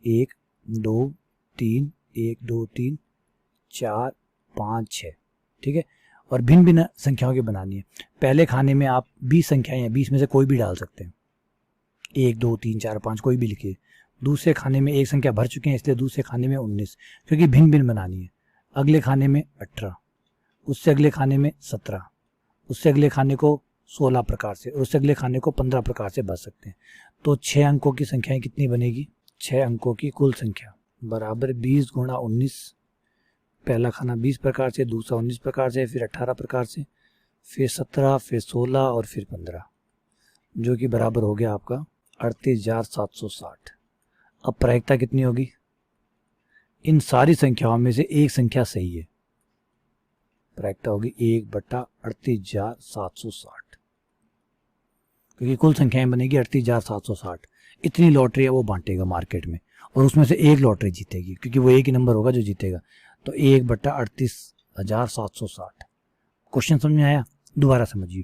1 2 3 1 2 3 4 5 6, ठीक है। और भिन्न भिन्न संख्याओं की बनानी है। पहले खाने में आप 20 संख्याएं हैं, 20 में से कोई भी डाल सकते हैं, 1 2 3 4 5 कोई भी लिखिए। दूसरे खाने में एक संख्या भर चुके हैं इसलिए दूसरे खाने में 19, क्योंकि भिन्न भिन्न बनानी है। अगले खाने में 18, उससे अगले खाने में 17, उससे अगले खाने को 16 प्रकार से, और उससे अगले खाने को 15 प्रकार से बच सकते हैं। तो 6 अंकों की संख्याएं कितनी बनेगी, 6 अंकों की कुल संख्या बराबर 20 गुणा 19। पहला खाना 20 प्रकार से, दूसरा 19 प्रकार से, फिर 18 प्रकार से, फिर 17, फिर 16 और फिर 15, जो कि बराबर हो गया आपका 38,760। अब प्रायिकता कितनी होगी, इन सारी संख्याओं में से एक संख्या सही है, प्रायिकता होगी 1/38,760, क्योंकि कुल संख्याएं बनेगी 38,760। इतनी लॉटरी है वो बांटेगा मार्केट में और उसमें से एक लॉटरी जीतेगी, क्योंकि वो एक ही नंबर होगा जो जीतेगा। तो 1/38,760। क्वेश्चन समझ में आया, दोबारा समझिए।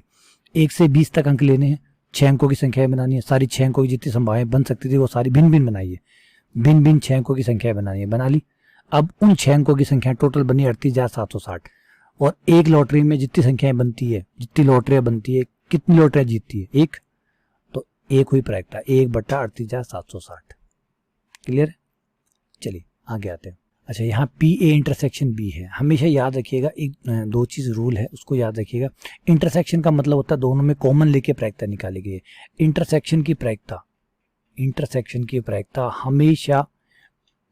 1 से 20 तक अंक लेने हैं, 6 अंकों की संख्याएं बनानी है, सारी 6 अंकों की जितनी संभावनाएं बन सकती थी वो सारी भिन्न भिन्न बनाइए, भिन्न भिन्न 6 अंकों की संख्या बनानी है, बना ली। अब उन 6 अंकों की संख्या टोटल बनी 38,760, और एक लॉटरी में जितनी संख्याएं बनती है, जितनी लॉटरियां बनती है, कितनी लॉटरियां जीतती है, एक। तो एक हुई प्रायिकता 1/38,760। क्लियर, चलिए आगे आते हैं। अच्छा, यहाँ पी ए इंटरसेक्शन बी है, हमेशा याद रखिएगा, एक 2 चीज रूल है उसको याद रखिएगा। इंटरसेक्शन का मतलब होता है दोनों में कॉमन लेके प्रायिकता निकाली गई है। इंटरसेक्शन की प्रायिकता हमेशा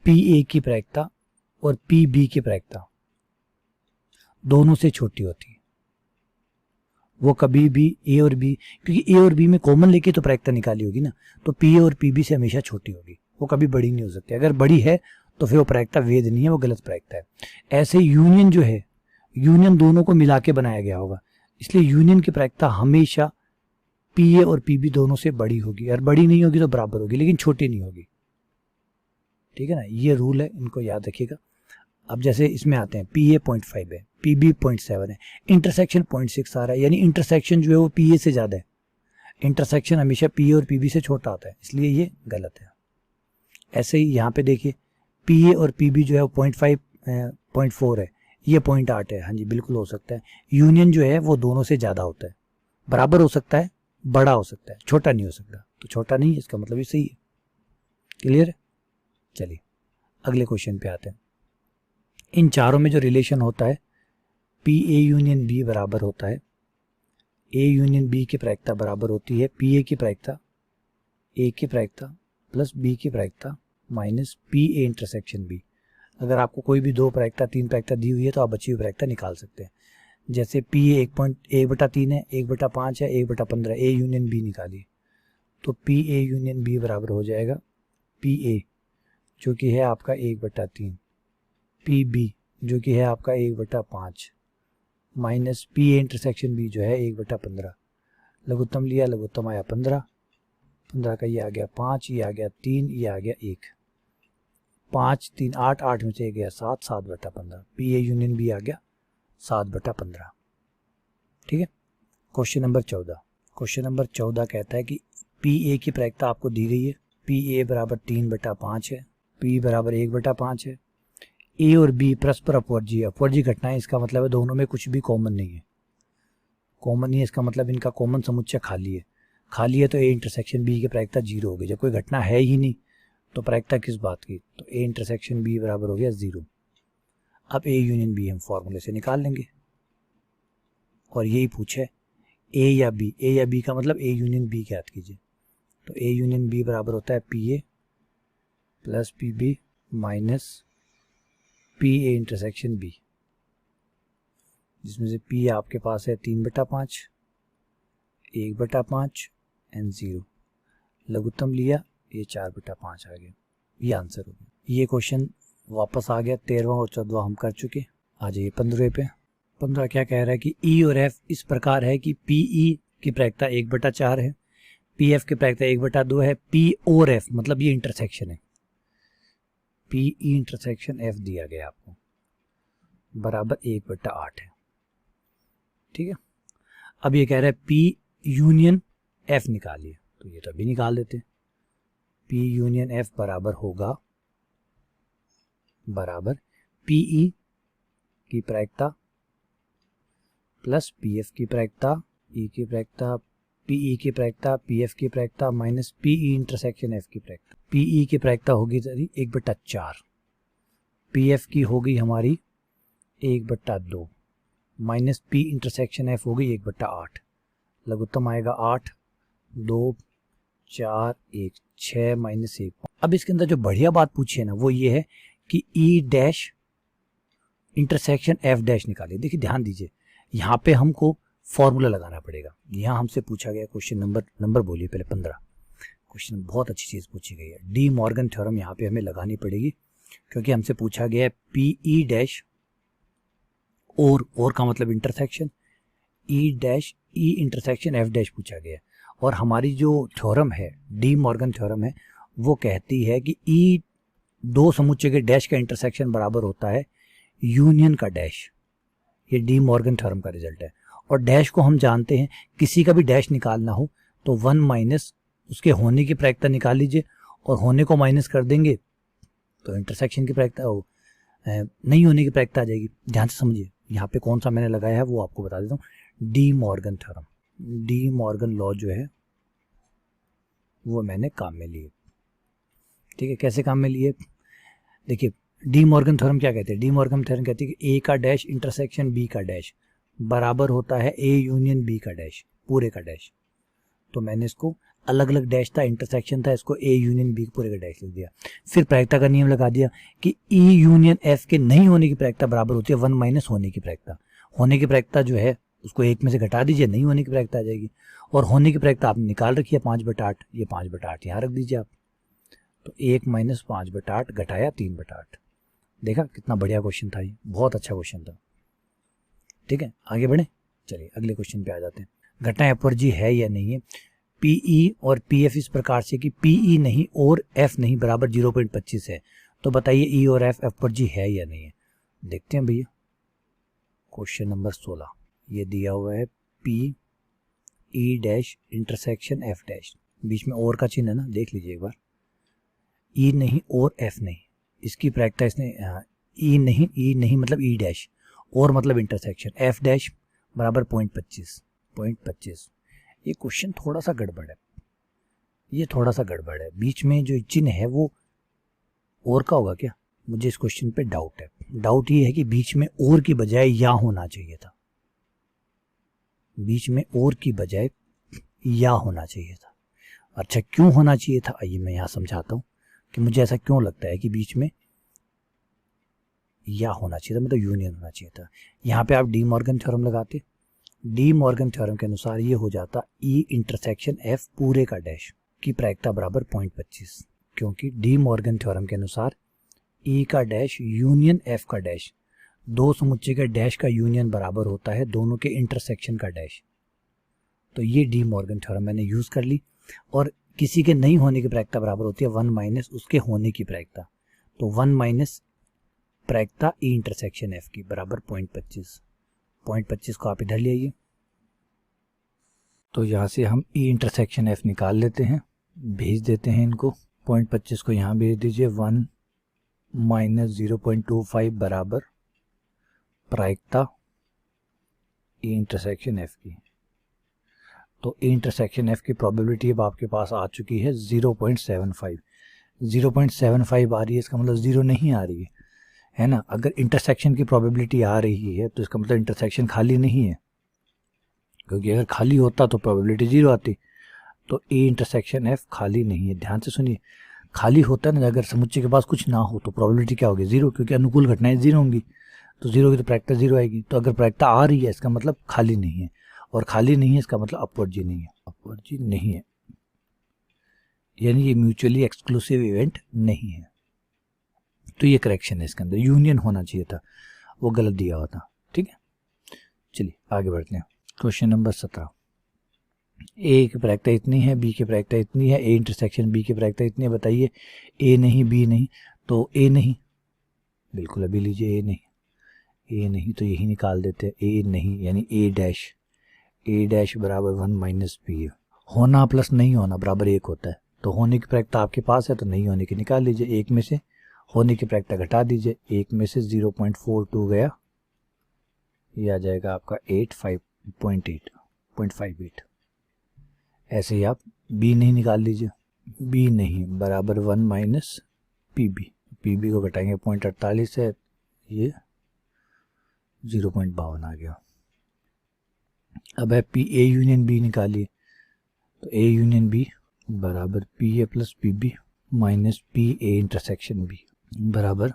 पी ए की प्रायिकता और पी बी की प्रायिकता दोनों से छोटी होती है। वो कभी भी ए और बी, क्योंकि ए और बी में कॉमन लेके तो प्रायिकता निकाली होगी ना, तो पी ए और पी बी से हमेशा छोटी होगी, वो कभी बड़ी नहीं हो सकती। अगर बड़ी है तो फिर वो प्रायिकता वैध नहीं है, वो गलत प्रायिकता है। ऐसे यूनियन जो है, यूनियन दोनों को मिला के बनाया गया होगा, इसलिए यूनियन की प्रायिकता हमेशा पी ए और पी बी दोनों से बड़ी होगी, और बड़ी नहीं होगी तो बराबर होगी, लेकिन छोटी नहीं होगी। ठीक है ना, ये रूल है, इनको याद रखिएगा। अब जैसे इसमें आते हैं, पी ए 0.5 है, पी बी 0.7 है, इंटरसेक्शन 0.6 आ रहा है, यानी इंटरसेक्शन जो है वो पी ए से ज़्यादा है। इंटरसेक्शन हमेशा पी ए और पी बी से छोटा आता है, इसलिए ये गलत है। ऐसे ही यहाँ पे देखिए, पी ए और पी बी जो है वो 0.5 0.4 है, ये 0.8 है। हाँ जी, बिल्कुल हो सकता है। यूनियन जो है वो दोनों से ज़्यादा होता है, बराबर हो सकता है, बड़ा हो सकता है, छोटा नहीं हो सकता। तो छोटा नहीं है, इसका मतलब ये सही है। क्लियर है, चलिए अगले क्वेश्चन पे आते हैं। इन चारों में जो रिलेशन होता है, पी ए यूनियन बी बराबर होता है, ए यूनियन बी की प्रायिकता बराबर होती है पी ए की प्रायिकता, ए की प्रायिकता प्लस बी की प्रायिकता minus P A intersection B. अगर आपको कोई भी 2 प्रायिकता 3 प्रायिकता दी हुई है तो आप बची हुई प्रायिकता निकाल सकते हैं। जैसे पी ए 1/3 है, 1/5 है, 1/15, ए यूनियन बी निकालिए, तो पी ए यूनियन बी बराबर हो जाएगा पी ए जो कि है आपका 1/3, पी बी जो कि है आपका 1/5 minus P A intersection B जो है 1/15। लघुत्तम लिया, लघुत्तम आया 15, 15 का ये आ गया 5, ये आ गया 3, ये आ गया 1, 5 3 8, 8 में से गया 7, 7/15। पी ए यूनियन बी आ गया 7/15। ठीक है। Question number 14। क्वेश्चन नंबर 14 कहता है कि पी ए की प्रायिकता आपको दी गई है, पी ए बराबर 3/5 है, पी बराबर 1/5 है। ए और बी परस्पर अपवर्जी घटना है, इसका मतलब है दोनों में कुछ भी कॉमन नहीं है, कॉमन नहीं है इसका मतलब इनका कॉमन समुच्चय खाली है। खाली है तो ए इंटरसेक्शन बी की प्रायिकता 0 होगी। जब कोई घटना है ही नहीं तो प्रायिकता किस बात की, तो ए इंटरसेक्शन बी बराबर हो गया 0। अब ए यूनियन बी हम फॉर्मूले से निकाल लेंगे और यही पूछे ए या बी, ए या बी का मतलब ए यूनियन बी ज्ञात कीजिए। तो ए यूनियन बी बराबर होता है P A plus P B minus P A intersection B, जिसमें से पी आपके पास है 3/5, 1/5 एंड 0। लघुत्तम लिया, ये 4/5 आ गया। ये आंसर हो गया। ये क्वेश्चन वापस आ गया। 13वां और 14वां हम कर चुके। आ जाइए 15वें पे। 15 क्या कह रहा है कि ई और एफ इस प्रकार है कि पी ई की प्रायिकता 1/4 है, पी एफ की प्रायिकता 1/2 है, पी और एफ मतलब ये इंटरसेक्शन है, पी ई इंटरसेक्शन एफ दिया गया आपको बराबर 1/8 है। ठीक है। अब ये कह रहा है पी यूनियन एफ निकालिए, तो ये तो अभी निकाल देते। पी यूनियन एफ बराबर होगा बराबर पी ई की प्रायिकता प्लस पी एफ की प्रायिकता, ई की प्रायिकता, पी ई की प्रायिकता, पी एफ की प्रायिकता minus P E intersection F की प्रायिकता। पी ई की प्रायिकता होगी 1/4, पी एफ की होगी हमारी 1/2 माइनस पी इंटरसेक्शन एफ होगी 1/8। लघुत्तम आएगा 8, 2, 4, 1, 6 माइनस 1। अब इसके अंदर जो बढ़िया बात पूछी है ना वो ये है कि ई डैश इंटरसेक्शन एफ डैश निकालिए। देखिए ध्यान दीजिए, यहाँ पे हमको फॉर्मूला लगाना पड़ेगा। यहाँ हमसे पूछा गया क्वेश्चन नंबर बोलिए पहले 15। क्वेश्चन बहुत अच्छी चीज पूछी गई है, डी मॉर्गन थ्योरम यहाँ पे हमें लगानी पड़ेगी, क्योंकि हमसे पूछा गया है पी ई डैश और का मतलब इंटरसेक्शन, ई dash E intersection F dash पूछा गया है। और हमारी जो थ्योरम है, डी मॉर्गन थ्योरम है, वो कहती है कि ई दो समुच्चय के डैश का इंटरसेक्शन बराबर होता है यूनियन का डैश। ये डी मॉर्गन थ्योरम का रिजल्ट है। और डैश को हम जानते हैं, किसी का भी डैश निकालना हो तो 1 माइनस उसके होने की प्रायिकता निकाल लीजिए और होने को माइनस कर देंगे तो इंटरसेक्शन की प्रायिकता नहीं होने की प्रायिकता आ जाएगी। ध्यान से समझिए, यहाँ पे कौन सा मैंने लगाया है वो आपको बता देता हूँ। De Morgan theorem, De Morgan law जो है वो मैंने काम में लिए। ठीक है, कैसे काम में लिए देखिए। डी मॉर्गन थ्योरम क्या कहते हैं, डी मॉर्गन थ्योरम कहती है कि ए का डैश इंटरसेक्शन बी का डैश बराबर होता है ए यूनियन बी का डैश, पूरे का डैश। तो मैंने इसको अलग अलग डैश था, इंटरसेक्शन था, इसको ए यूनियन बी पूरे का डैश लिख दिया। फिर प्रायिकता का नियम लगा दिया कि ई यूनियन एफ के नहीं होने की प्रायिकता बराबर होती है 1 माइनस होने की प्रायिकता। होने की प्रायिकता जो है उसको 1 में से घटा दीजिए, नहीं होने की प्रायिकता आ जाएगी। और होने की प्रायिकता आपने निकाल रखी है 5/8, ये 5/8 यहाँ रख दीजिए आप। तो 1 माइनस 5/8 घटाया 3/8। देखा कितना बढ़िया क्वेश्चन था, ये बहुत अच्छा क्वेश्चन था। ठीक है, आगे बढ़े, चलिए अगले क्वेश्चन पे आ जाते हैं। घटना अपवर्जी है या नहीं है। पीई और पीएफ इस प्रकार से कि पीई नहीं और एफ नहीं बराबर 0.25 है, तो बताइए ई और एफ अपवर्जी है या नहीं है। देखते हैं भैया, क्वेश्चन नंबर 16 ये दिया हुआ है P E dash intersection F dash, बीच में और का चिन्ह है ना, देख लीजिए एक बार। ई नहीं और एफ नहीं, इसकी प्रायिकता इसने ई नहीं मतलब ई डैश, और मतलब इंटरसेक्शन, एफ डैश बराबर 0.25। ये क्वेश्चन थोड़ा सा गड़बड़ है, ये थोड़ा सा गड़बड़ है। बीच में जो चिन्ह है वो और का होगा क्या, मुझे इस क्वेश्चन पे डाउट है। डाउट ये है कि बीच में और की बजाय या होना चाहिए था, बीच में और की बजाय या होना चाहिए था। अच्छा क्यों होना चाहिए था, आइए मैं यहाँ समझाता हूँ कि मुझे ऐसा क्यों लगता है कि बीच में या होना चाहिए था, मतलब यूनियन होना चाहिए था। यहाँ पे आप डी मॉर्गन थ्योरम लगाते, डी मॉर्गन थ्योरम के अनुसार ये हो जाता ई इंटरसेक्शन एफ पूरे का डैश की प्रायिकता बराबर 0.25, क्योंकि डी मॉर्गन थ्योरम के अनुसार ई का डैश यूनियन एफ का डैश दो समुच्चय का डैश का यूनियन बराबर होता है दोनों के इंटरसेक्शन का डैश। तो ये डी मॉर्गन थ्योरम मैंने यूज कर ली। और किसी के नहीं होने की प्रायिकता बराबर होती है 1 माइनस उसके होने की प्रायिकता। तो 1 माइनस प्रायिकता ई इंटरसेक्शन एफ की बराबर 0.25। 0.25 को आप इधर ले आइए। तो यहाँ से हम ई इंटरसेक्शन एफ निकाल लेते हैं, भेज देते हैं इनको। 0.25 को यहाँ भेज दीजिए। 1 माइनस 0.25 बराबर प्रायिकता ई इंटरसेक्शन एफ की। तो ई इंटरसेक्शन एफ की प्रोबेबिलिटी अब आपके पास आ चुकी है 0.75। 0.75 आ रही है, इसका मतलब 0 नहीं आ रही है ना। अगर इंटरसेक्शन की प्रोबेबिलिटी आ रही है तो इसका मतलब इंटरसेक्शन खाली नहीं है, क्योंकि अगर खाली होता तो प्रोबेबिलिटी 0 आती। तो ई इंटरसेक्शन एफ खाली नहीं है। ध्यान से सुनिए, खाली होता है ना, अगर समुच्चय के पास कुछ ना हो तो प्रोबेबिलिटी क्या होगी? 0, क्योंकि अनुकूल घटनाएं 0 होंगी। तो 0 की तो प्रायिकता 0 आएगी। तो अगर प्रायिकता आ रही है इसका मतलब खाली नहीं है, और खाली नहीं है इसका मतलब अपवर्ड जी नहीं है। अपवर्ड जी नहीं है यानी ये म्यूचुअली एक्सक्लूसिव इवेंट नहीं है। तो ये करेक्शन है, इसके अंदर यूनियन होना चाहिए था, वो गलत दिया हुआ था। ठीक है, चलिए आगे बढ़ते हैं। Question number 17। ए की प्रायिकता इतनी है, बी की प्रायिकता इतनी है, ए इंटरसेक्शन बी की प्रायिकता इतनी है। बताइए ए नहीं बी नहीं, तो ए नहीं, बिल्कुल अभी लीजिए ए नहीं। ए नहीं तो यही निकाल देते हैं, ए नहीं यानी ए डैश बराबर 1 माइनस बी। होना प्लस नहीं होना बराबर 1 होता है। तो होने की प्रायिकता आपके पास है तो नहीं होने की निकाल लीजिए। 1 में से होने की प्रायिकता घटा दीजिए। 1 में से 0.42 गया, ये आ जाएगा आपका 0.58। ऐसे ही आप बी नहीं निकाल लीजिए। बी नहीं बराबर 1 माइनस पी बी को घटाएंगे 0.48 है, ये 0.52 आ गया। अब है पी ए यूनियन बी निकालिए। तो ए यूनियन बी बराबर P A plus P B minus P A intersection B बराबर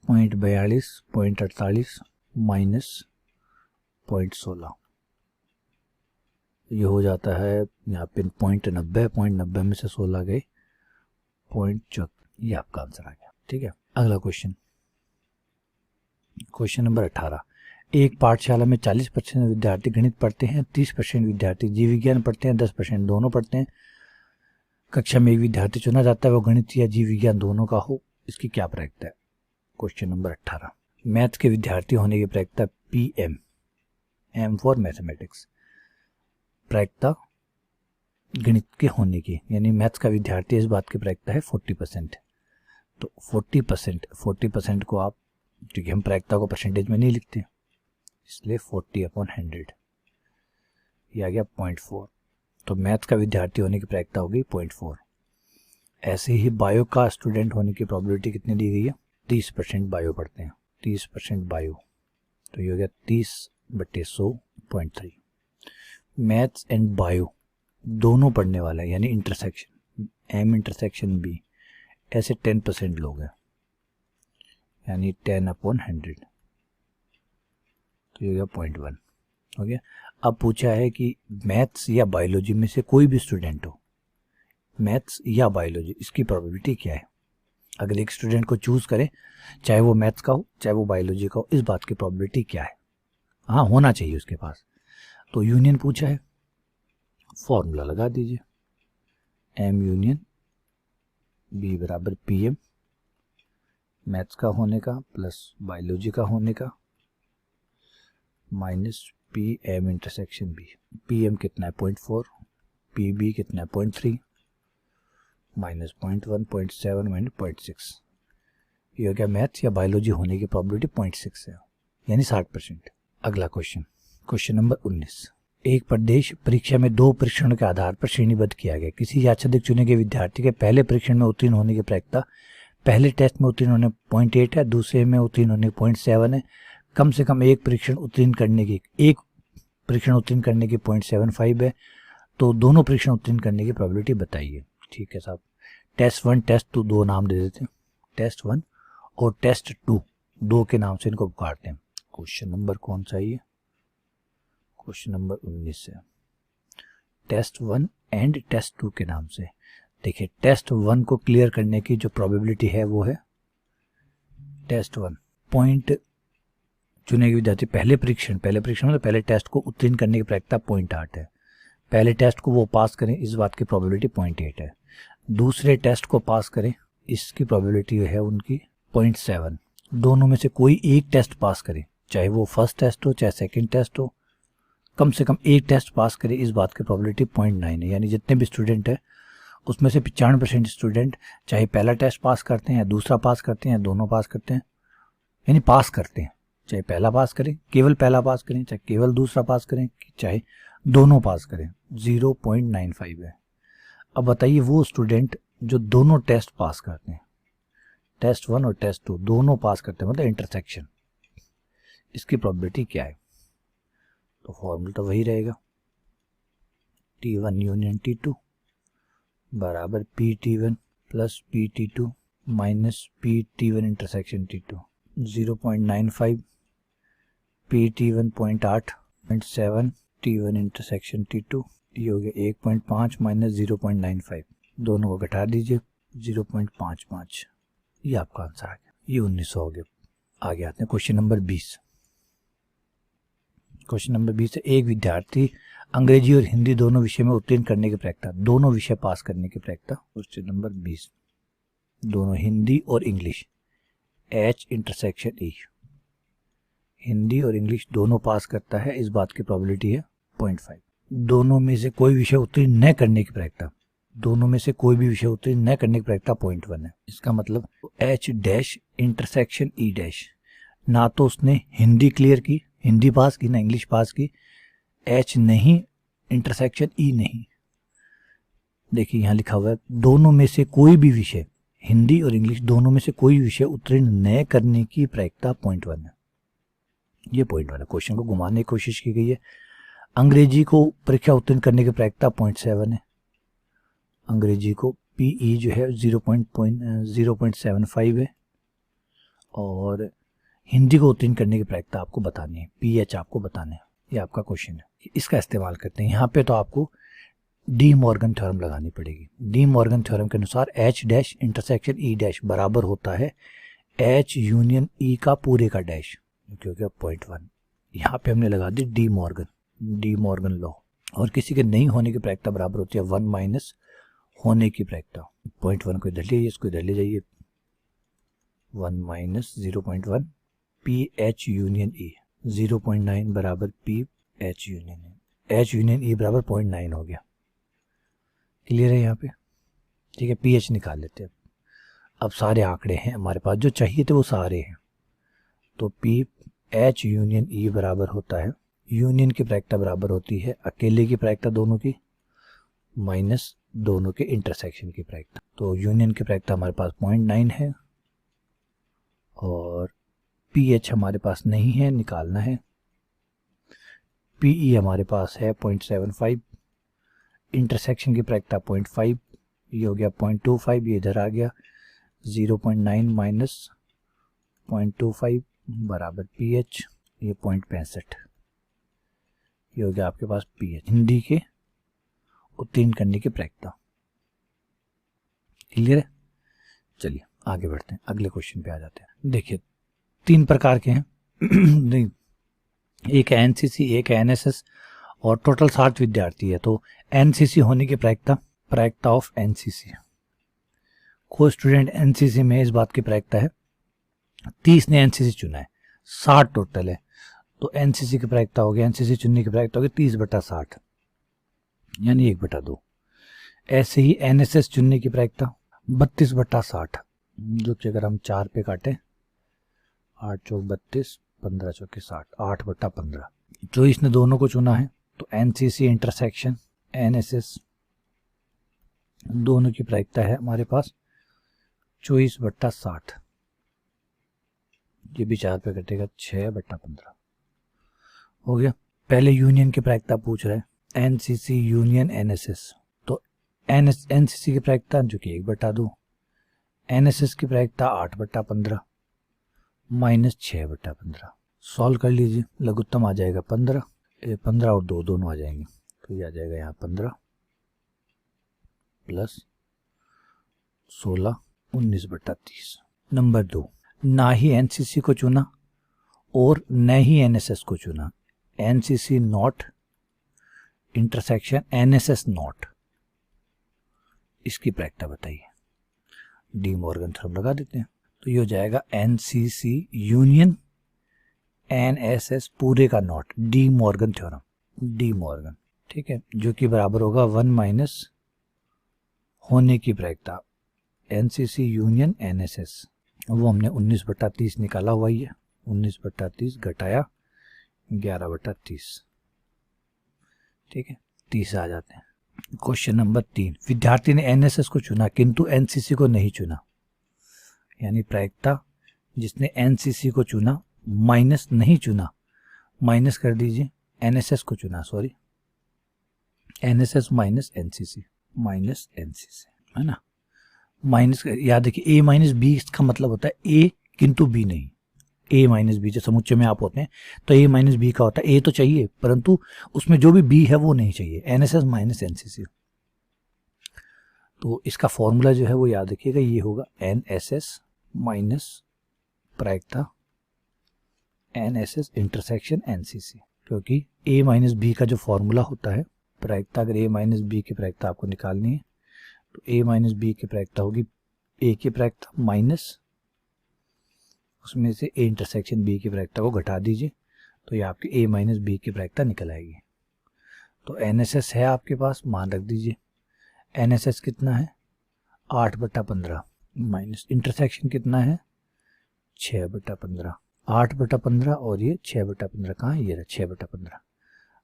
0.42, 0.48 माइनस 0.16। ये हो जाता है यहाँ पे 0.90 में से 16 गए 0.4। ये आपका आंसर आ गया। ठीक है, अगला क्वेश्चन नंबर 18। एक पाठशाला में 40% विद्यार्थी गणित पढ़ते हैं, 30% विद्यार्थी जीव विज्ञान पढ़ते हैं, 10% दोनों पढ़ते हैं। कक्षा में एक विद्यार्थी चुना जाता है, वो गणित या जीव विज्ञान दोनों का हो, इसकी क्या प्रायिकता है? Question number 18। मैथ के विद्यार्थी होने की प्रायिकता PM, M फॉर मैथमेटिक्स। प्रायिकता गणित के होने की, यानी मैथ्स का विद्यार्थी, इस बात की प्रायिकता है 40%। तो 40% को आप, क्योंकि हम प्रायिकता को परसेंटेज में नहीं लिखते इसलिए 40/100 ये आ गया 0.4। तो मैथ्स का विद्यार्थी होने की प्रायिकता होगी 0.4। ऐसे ही बायो का स्टूडेंट होने की प्रोबेबिलिटी कितनी दी गई है? 30% बायो पढ़ते हैं, 30% बायो, तो ये हो गया 30/100.3। मैथ्स एंड बायो दोनों पढ़ने वाला है, यानी इंटरसेक्शन M इंटरसेक्शन B, ऐसे 10% लोग हैं, यानी 10/100, तो ये हो गया 0.1 हो गया। अब पूछा है कि मैथ्स या बायोलॉजी में से कोई भी स्टूडेंट हो, मैथ्स या बायोलॉजी, इसकी प्रोबेबिलिटी क्या है? अगर एक स्टूडेंट को चूज करें, चाहे वो मैथ्स का हो चाहे वो बायोलॉजी का हो, इस बात की प्रोबेबिलिटी क्या है? हाँ, होना चाहिए उसके पास। तो यूनियन पूछा है, फॉर्मूला लगा दीजिए, M यूनियन B बराबर PM, मैथ्स का होने का प्लस बायोलॉजी का होने का minus PM intersection B। PM कितना है? 0.4, PB कितना है? 0.3 माइनस 0.1, 0.7 माइनस 0.6। ये हो गया मैथ्स या बायोलॉजी होने की प्रोबेबिलिटी 0.6 है, यानी 60%। अगला क्वेश्चन नंबर 19। एक प्रदेश परीक्षा में 2 परीक्षणों के आधार पर श्रेणीबद्ध किया गया। किसी यादृच्छिक चुने गए विद्यार्थी के पहले परीक्षण में उत्तीर्ण होने की प्रायिकता पहले टेस्ट में उत्तीर्ण होने 0.8 है, दूसरे में उत्तीर्ण होने 0.7 है। कम से कम एक परीक्षण उत्तीर्ण करने की 0.75 है। तो दोनों परीक्षण उत्तीर्ण करने की प्रोबेबिलिटी बताइए। ठीक है साहब, टेस्ट 1 टेस्ट 2 दो नाम दे देते हैं, टेस्ट 1 और टेस्ट 2 दो के नाम से इनको पुकारते हैं। क्वेश्चन नंबर कौन सा है? क्वेश्चन नंबर 19 है, टेस्ट 1 एंड टेस्ट 2 के नाम से। देखिए, टेस्ट 1 को क्लियर करने की जो प्रोबेबिलिटी है वो है टेस्ट 1 चुने गए विद्यार्थी पहले परीक्षण मतलब पहले टेस्ट को उत्तीर्ण करने की प्रायिकता 0.8 है। पहले टेस्ट को वो पास करें, इस बात की प्रोबेबिलिटी 0.8 है। दूसरे टेस्ट को पास करें, इसकी प्रोबेबिलिटी है उनकी 0.7। दोनों में से कोई एक टेस्ट पास करे, चाहे वो फर्स्ट टेस्ट हो चाहे सेकंड टेस्ट हो, कम से कम एक टेस्ट पास करे, इस बात की प्रोबेबिलिटी 0.9 है। यानी जितने भी स्टूडेंट है उसमें से 95% स्टूडेंट चाहे पहला टेस्ट पास करते हैं या दूसरा पास करते हैं या दोनों पास करते हैं, यानी पास करते हैं, चाहे पहला पास करें, केवल पहला पास करें, चाहे केवल दूसरा पास करें, चाहे दोनों पास करें, 0.95 है। अब बताइए वो स्टूडेंट जो दोनों टेस्ट पास करते हैं, टेस्ट 1 और टेस्ट 2 दोनों पास करते हैं, मतलब इंटरसेक्शन, इसकी प्रोबेबिलिटी क्या है? तो फॉर्मूला तो वही रहेगा, T1 यूनियन T2 बराबर PT1 plus PT2 minus PT1 intersection T2। 0.95 PT1 0.8 0.7 T1 intersection T2, ये हो गया 1.5 माइनस 0.95, दोनों को घटा दीजिए 0.55, ये आपका आंसर आ गया। ये 1900 हो गया। आगे आते हैं क्वेश्चन नंबर 20। क्वेश्चन नंबर 20 है, एक विद्यार्थी अंग्रेजी और हिंदी दोनों विषय में उत्तीर्ण करने की प्रायिकता, दोनों विषय पास करने की प्रायिकता, क्वेश्चन नंबर 20, दोनों हिंदी और English H intersection E, Hindi और इंग्लिश दोनों पास करता है, इस बात की प्रोबेबिलिटी है 0.5। दोनों में से कोई विषय उत्तीर्ण न करने की प्रायिकता, दोनों में से कोई भी विषय उत्तीर्ण न करने की प्रायिकता 0.1 है। इसका मतलब H dash intersection E dash, ना तो उसने हिंदी क्लियर की, हिंदी पास की, ना इंग्लिश पास की, H नहीं इंटरसेक्शन E नहीं। देखिए यहाँ लिखा हुआ है दोनों में से कोई भी विषय, हिंदी और इंग्लिश दोनों में से कोई विषय उत्तीर्ण न करने की प्रायिकता 0.1 है। ये 0.1 है। क्वेश्चन को घुमाने की कोशिश की गई है। अंग्रेजी को परीक्षा उत्तीर्ण करने की प्रायिकता 0.7 है, अंग्रेजी को PE जो है 0.75 है, और हिंदी को उत्तीर्ण करने की प्रायिकता आपको बतानी है, PH आपको बताना है। ये आपका क्वेश्चन है, इसका इस्तेमाल करते हैं। यहाँ पे तो आपको डी मॉर्गन थ्योरम लगानी पड़ेगी। डी मॉर्गन थ्योरम के अनुसार H dash intersection E dash बराबर होता है H यूनियन E का पूरे का डैश, क्योंकि 0.1 यहाँ पे हमने लगा दी डी मॉर्गन लॉ, और किसी के नहीं होने की प्रायिकता बराबर होती है 1 माइनस होने की प्रायिकता। 0.1 को इधर ले जाइए, इसको इधर ले जाइए, 1 माइनस 0.1 PH यूनियन E, 0.9 बराबर PH union E, H union E बराबर 0.9 हो गया। क्लियर है यहाँ पे? ठीक है, PH निकाल लेते हैं। अब सारे आंकड़े हैं हमारे पास, जो चाहिए थे वो सारे हैं। तो PH यूनियन E बराबर होता है, यूनियन की प्रायिकता बराबर होती है अकेले की प्रायिकता दोनों की माइनस दोनों के इंटरसेक्शन की प्रायिकता। तो यूनियन की प्रायिकता हमारे पास 0.9 है, और PH हमारे पास नहीं है, निकालना है। PE हमारे पास है 0.75, इंटरसेक्शन की प्रायिकता 0.5, ये हो गया 0.25, ये इधर आ गया, 0.9 माइनस 0.25 बराबर PH, ये 0.65, ये हो गया आपके पास PH, हिंदी के उत्तीर्ण करने की प्रायिकता। क्लियर है? चलिए आगे बढ़ते हैं, अगले क्वेश्चन पे आ जाते हैं। देखिए 3 प्रकार के हैं नहीं, एक है NCC, एक है NSS, और टोटल 60 विद्यार्थी है। तो NCC होने की प्रायिकता ऑफ NCC, कोई स्टूडेंट NCC में, इस बात की प्रायिकता है 30 ने NCC चुना है, 60 टोटल है, तो NCC की प्रायिकता हो गया, NCC चुनने की प्रायिकता होगी 30/60, यानी 1/2। ऐसे ही NSS चुनने की प्रायिकता 32/60, जो कि अगर हम 4 पे काटें, 8 चौक 32, 15 चौके 60, 8/15। जो इसने दोनों को चुना है, तो NCC इंटरसेक्शन NSS दोनों की प्रायिकता है हमारे पास 24/60, ये भी 4 पे कटेगा, 6/15 हो गया। पहले यूनियन की प्रायिकता पूछ रहा है, NCC यूनियन NSS, तो NCC की प्रायिकता जो कि 1/2, NSS की प्रायिकता 8/15 माइनस 6/15। सॉल्व कर लीजिए, लघुत्तम आ जाएगा 15, 15 और 2 दोनों आ जाएंगे, तो ये आ जाएगा यहाँ 15 प्लस 16, 19/30। नंबर 2, ना ही NCC को चुना और न ही एनएसएस को चुना, NCC not intersection NSS not, इसकी प्रायिकता बताइए। डी मॉर्गन थ्योरम लगा देते हैं, तो ये हो जाएगा एनसीसी यूनियन एनएसएस पूरे का not, De Morgan theorem, De Morgan, ठीक है, जो कि बराबर होगा 1 माइनस होने की प्रायिकता एनसीसी यूनियन एनएसएस, वो हमने 19/30 निकाला हुआ ही है, 19/30 घटाया 11/30, ठीक है, 30 आ जाते हैं। क्वेश्चन नंबर 3, विद्यार्थी ने एनएसएस को चुना किंतु एनसीसी को नहीं चुना, यानी प्रायिकता जिसने एनसीसी को चुना माइनस नहीं चुना, माइनस कर दीजिए, एनएसएस को चुना, सॉरी एनएसएस माइनस एनसीसी है ना, माइनस, याद रखिए ए माइनस बी इसका मतलब होता है ए किंतु बी नहीं, ए माइनस बी जो समुच्चय में आप होते हैं तो ए माइनस बी का होता है, ए तो चाहिए परंतु उसमें जो भी बी है वो नहीं चाहिए, एनएसएस माइनस एनसीसी। तो इसका फॉर्मूला जो है वो याद रखिएगा, ये होगा एनएसएस माइनस प्रायिकता एनएसएस इंटरसेक्शन एनसीसी, क्योंकि ए माइनस बी का जो फॉर्मूला होता है प्रायिकता, अगर ए माइनस बी की प्रायिकता आपको निकालनी है तो ए माइनस बी की प्रायिकता होगी ए की प्रायिकता माइनस उसमें से ए इंटरसेक्शन बी की प्रायिकता को घटा दीजिए, तो ये आपकी ए माइनस बी की प्रायिकता निकल आएगी। तो एनएसएस है आपके पास, मान रख दीजिए, एनएसएस कितना है 8/15 माइनस इंटरसेक्शन कितना है 6/15, 8/15 और ये 6/15 कहाँ है, ये 6/15,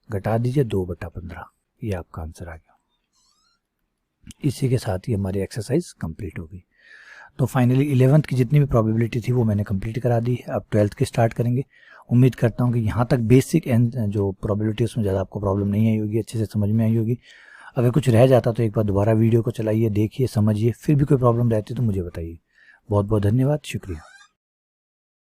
घटा दीजिए 2/15, ये आपका आंसर आ गया। इसी के साथ ही हमारी एक्सरसाइज कंप्लीट हो गई। तो फाइनली 11th की जितनी भी प्रोबेबिलिटी थी वो मैंने कंप्लीट करा दी है, अब 12th की स्टार्ट करेंगे। उम्मीद करता हूँ कि यहाँ तक बेसिक जो प्रोबेबिलिटी उसमें ज़्यादा आपको प्रॉब्लम नहीं आई होगी, अच्छे से समझ में आई होगी। अगर कुछ रह जाता तो एक बार दोबारा वीडियो को चलाइए, देखिए, समझिए, फिर भी कोई प्रॉब्लम रहती तो मुझे बताइए। बहुत बहुत धन्यवाद, शुक्रिया।